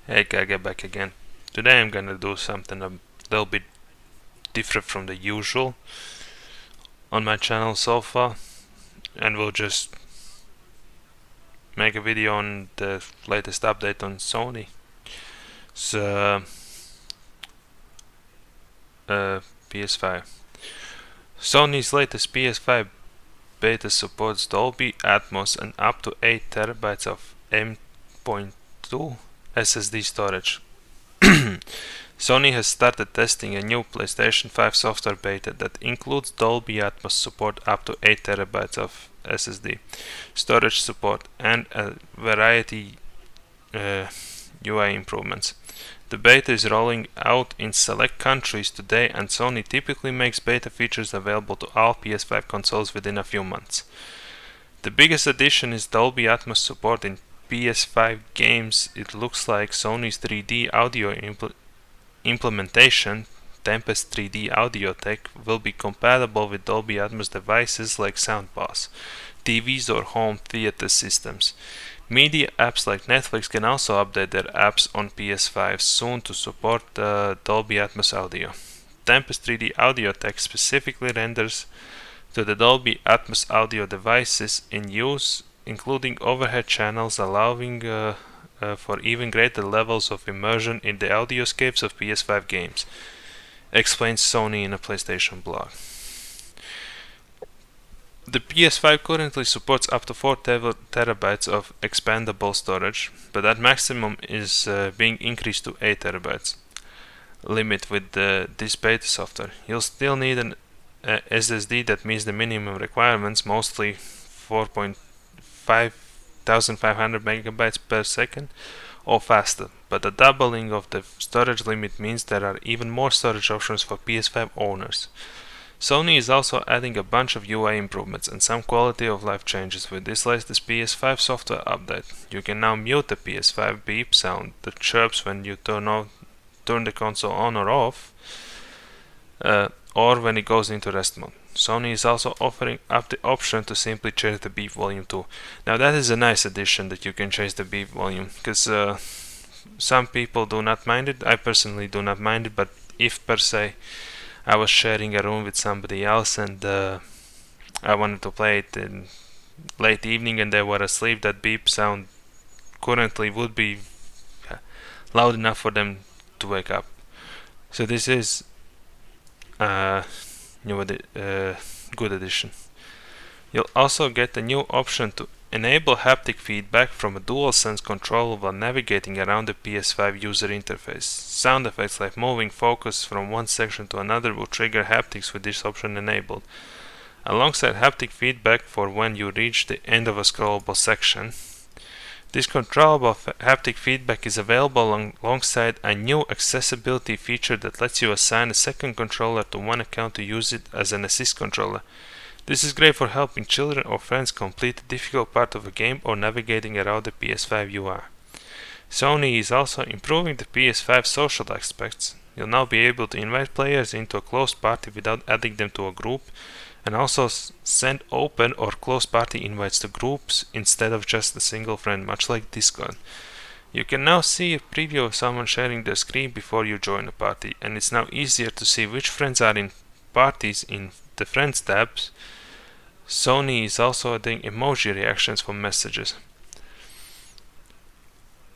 Hey, Kage back again. Today I'm gonna do something a little bit different from the usual on my channel so far, and we'll just make a video on the latest update on Sony. So, PS5. Sony's latest PS5 beta supports Dolby Atmos and up to 8 terabytes of M.2 SSD storage. Sony has started testing a new PlayStation 5 software beta that includes Dolby Atmos support up to 8 terabytes of SSD, storage support, and a variety UI improvements. The beta is rolling out in select countries today, and Sony typically makes beta features available to all PS5 consoles within a few months. The biggest addition is Dolby Atmos support in PS5 games. It looks like Sony's 3D audio implementation, Tempest 3D Audio Tech, will be compatible with Dolby Atmos devices like soundbars, TVs, or home theater systems. Media apps like Netflix can also update their apps on PS5 soon to support Dolby Atmos audio. Tempest 3D Audio Tech specifically renders to the Dolby Atmos audio devices in use, including overhead channels, allowing for even greater levels of immersion in the audioscapes of PS5 games, explains Sony in a PlayStation blog. The PS5 currently supports up to 4 terabytes of expandable storage, but that maximum is being increased to 8 terabytes limit with this beta software. You'll still need an SSD that meets the minimum requirements, mostly 4,500 megabytes per second or faster, but the doubling of the storage limit means there are even more storage options for PS5 owners. Sony is also adding a bunch of UI improvements and some quality of life changes with this latest PS5 software update. You can now mute the PS5 beep sound that chirps when you turn the console on or off, or when it goes into rest mode. Sony is also offering up the option to simply change the beep volume too. Now that is a nice addition that you can change the beep volume, because some people do not mind it. I personally do not mind it, but if per se I was sharing a room with somebody else and I wanted to play it in late evening and they were asleep, that beep sound currently would be loud enough for them to wake up. So this is good addition. You'll also get a new option to enable haptic feedback from a DualSense controller while navigating around the PS5 user interface. Sound effects like moving focus from one section to another will trigger haptics with this option enabled. Alongside haptic feedback for when you reach the end of a scrollable section, this controllable haptic feedback is available alongside a new accessibility feature that lets you assign a second controller to one account to use it as an assist controller. This is great for helping children or friends complete a difficult part of a game or navigating around the PS5 UI. Sony is also improving the PS5 social aspects. You'll now be able to invite players into a closed party without adding them to a group, and also send open or closed party invites to groups instead of just a single friend, much like Discord. You can now see a preview of someone sharing their screen before you join a party, and it's now easier to see which friends are in parties in the Friends tabs. Sony is also adding emoji reactions for messages.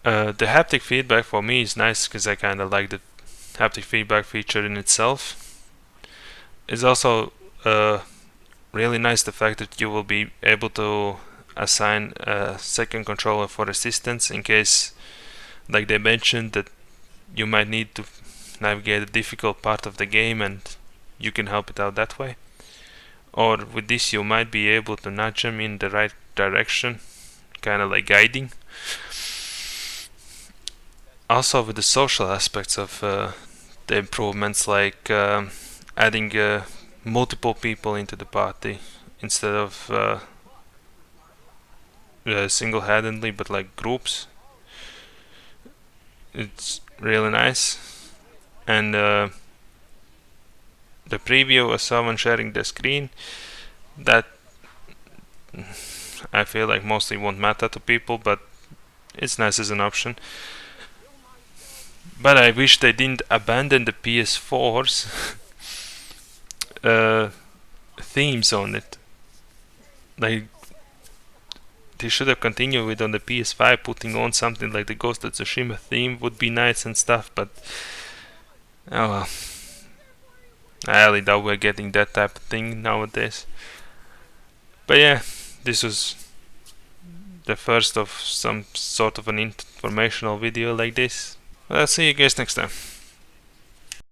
The haptic feedback for me is nice because I kind of like the haptic feedback feature in itself. It's also really nice the fact that you will be able to assign a second controller for assistance in case, like they mentioned, that you might need to navigate a difficult part of the game and you can help it out that way. Or with this you might be able to nudge them in the right direction, kind of like guiding. Also with the social aspects of the improvements, like adding multiple people into the party instead of single-handedly, but like groups. It's really nice. And the preview of someone sharing the screen, that I feel like mostly won't matter to people, but it's nice as an option. But I wish they didn't abandon the PS4's themes on it. Like, they should have continued with on the PS5, putting on something like the Ghost of Tsushima theme would be nice and stuff, but oh well. I highly doubt we're getting that type of thing nowadays. But yeah, this was the first of some sort of an informational video like this. I'll see you guys next time.